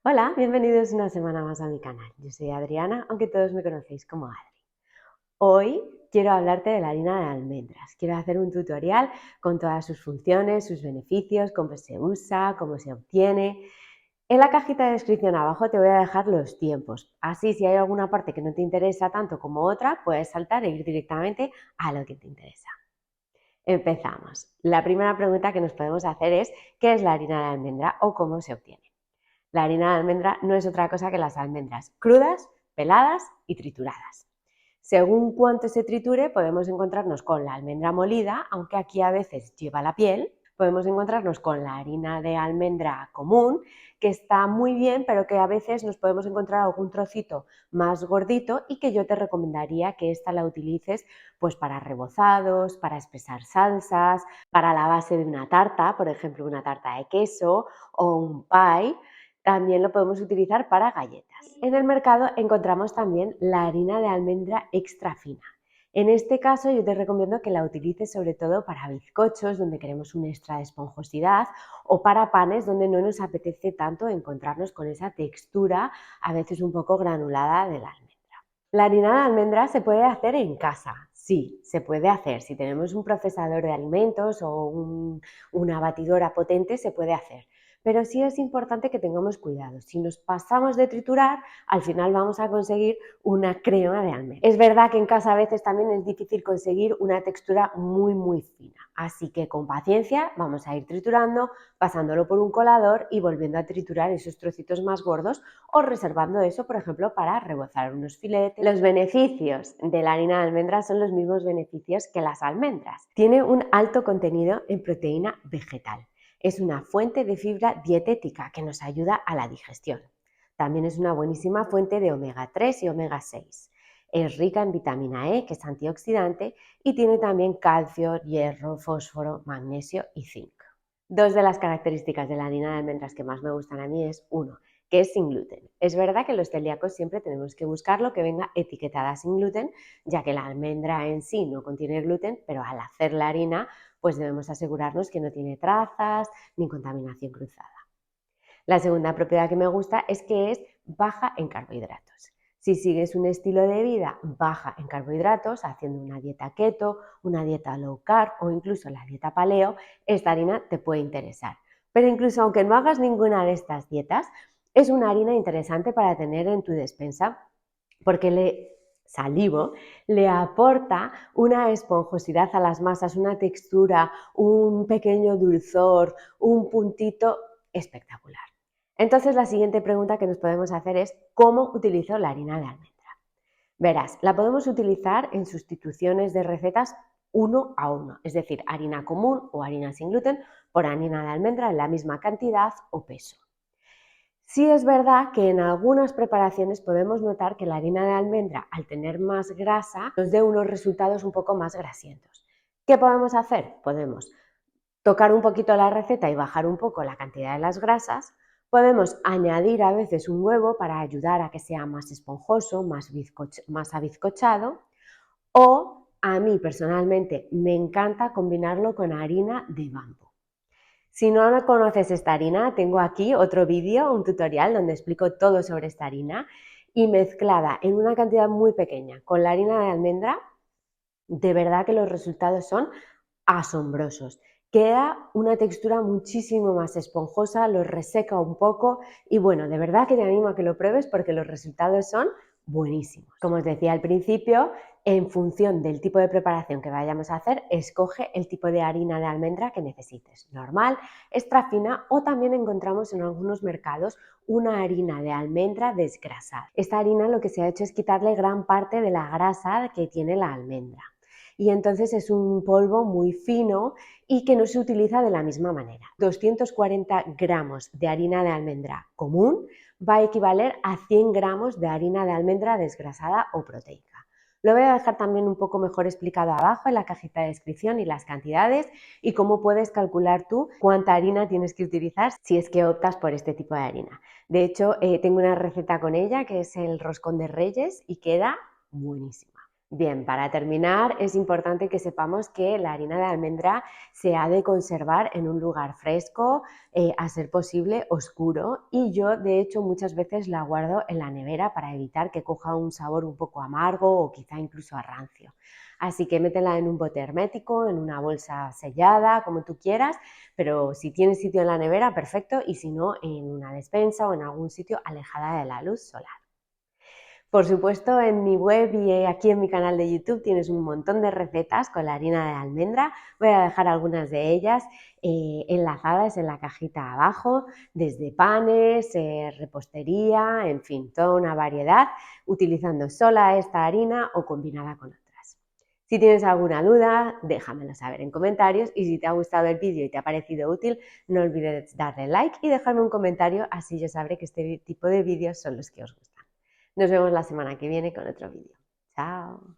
Hola, bienvenidos una semana más a mi canal. Yo soy Adriana, aunque todos me conocéis como Adri. Hoy quiero hablarte de la harina de almendras. Quiero hacer un tutorial con todas sus funciones, sus beneficios, cómo se usa, cómo se obtiene. En la cajita de descripción abajo te voy a dejar los tiempos. Así, si hay alguna parte que no te interesa tanto como otra, puedes saltar e ir directamente a lo que te interesa. Empezamos. La primera pregunta que nos podemos hacer es ¿qué es la harina de almendra o cómo se obtiene? La harina de almendra no es otra cosa que las almendras crudas, peladas y trituradas. Según cuánto se triture, podemos encontrarnos con la almendra molida, aunque aquí a veces lleva la piel. Podemos encontrarnos con la harina de almendra común, que está muy bien, pero que a veces nos podemos encontrar algún trocito más gordito y que yo te recomendaría que esta la utilices pues para rebozados, para espesar salsas, para la base de una tarta, por ejemplo una tarta de queso o un pie. También lo podemos utilizar para galletas. En el mercado encontramos también la harina de almendra extra fina. En este caso yo te recomiendo que la utilices sobre todo para bizcochos donde queremos un extra de esponjosidad o para panes donde no nos apetece tanto encontrarnos con esa textura a veces un poco granulada de la almendra. La harina de almendra se puede hacer en casa, sí, se puede hacer. Si tenemos un procesador de alimentos o una batidora potente, se puede hacer. Pero sí es importante que tengamos cuidado. Si nos pasamos de triturar, al final vamos a conseguir una crema de almendra. Es verdad que en casa a veces también es difícil conseguir una textura muy fina. Así que con paciencia vamos a ir triturando, pasándolo por un colador y volviendo a triturar esos trocitos más gordos o reservando eso, por ejemplo, para rebozar unos filetes. Los beneficios de la harina de almendras son los mismos beneficios que las almendras. Tiene un alto contenido en proteína vegetal. Es una fuente de fibra dietética que nos ayuda a la digestión. También es una buenísima fuente de omega 3 y omega 6. Es rica en vitamina E, que es antioxidante, y tiene también calcio, hierro, fósforo, magnesio y zinc. Dos de las características de la harina de almendras que más me gustan a mí es, uno, que es sin gluten. Es verdad que los celíacos siempre tenemos que buscarlo que venga etiquetada sin gluten, ya que la almendra en sí no contiene gluten, pero al hacer la harina pues debemos asegurarnos que no tiene trazas ni contaminación cruzada. La segunda propiedad que me gusta es que es baja en carbohidratos. Si sigues un estilo de vida baja en carbohidratos, haciendo una dieta keto, una dieta low carb o incluso la dieta paleo, esta harina te puede interesar. Pero incluso aunque no hagas ninguna de estas dietas, es una harina interesante para tener en tu despensa porque le aporta una esponjosidad a las masas, una textura, un pequeño dulzor, un puntito espectacular. Entonces la siguiente pregunta que nos podemos hacer es ¿cómo utilizo la harina de almendra? Verás, la podemos utilizar en sustituciones de recetas 1 a 1, es decir, harina común o harina sin gluten por harina de almendra en la misma cantidad o peso. Sí es verdad que en algunas preparaciones podemos notar que la harina de almendra, al tener más grasa, nos dé unos resultados un poco más grasientos. ¿Qué podemos hacer? Podemos tocar un poquito la receta y bajar un poco la cantidad de las grasas. Podemos añadir a veces un huevo para ayudar a que sea más esponjoso, más abizcochado. O a mí personalmente me encanta combinarlo con harina de bambú. Si no conoces esta harina, tengo aquí otro vídeo, un tutorial donde explico todo sobre esta harina y mezclada en una cantidad muy pequeña con la harina de almendra, de verdad que los resultados son asombrosos. Queda una textura muchísimo más esponjosa, lo reseca un poco y bueno, de verdad que te animo a que lo pruebes porque los resultados son buenísimos. Como os decía al principio, en función del tipo de preparación que vayamos a hacer, escoge el tipo de harina de almendra que necesites, normal, extra fina o también encontramos en algunos mercados una harina de almendra desgrasada. Esta harina lo que se ha hecho es quitarle gran parte de la grasa que tiene la almendra y entonces es un polvo muy fino y que no se utiliza de la misma manera. 240 gramos de harina de almendra común va a equivaler a 100 gramos de harina de almendra desgrasada o proteica. Lo voy a dejar también un poco mejor explicado abajo en la cajita de descripción y las cantidades y cómo puedes calcular tú cuánta harina tienes que utilizar si es que optas por este tipo de harina. De hecho, tengo una receta con ella que es el roscón de Reyes y queda buenísima. Bien, para terminar es importante que sepamos que la harina de almendra se ha de conservar en un lugar fresco, a ser posible oscuro, y yo de hecho muchas veces la guardo en la nevera para evitar que coja un sabor un poco amargo o quizá incluso a rancio. Así que métela en un bote hermético, en una bolsa sellada, como tú quieras, pero si tienes sitio en la nevera, perfecto, y si no, en una despensa o en algún sitio alejada de la luz solar. Por supuesto, en mi web y aquí en mi canal de YouTube tienes un montón de recetas con la harina de almendra. Voy a dejar algunas de ellas enlazadas en la cajita abajo, desde panes, repostería, en fin, toda una variedad, utilizando sola esta harina o combinada con otras. Si tienes alguna duda, déjamelo saber en comentarios, y si te ha gustado el vídeo y te ha parecido útil, no olvides darle like y dejarme un comentario, así yo sabré que este tipo de vídeos son los que os gustan. Nos vemos la semana que viene con otro vídeo. Chao.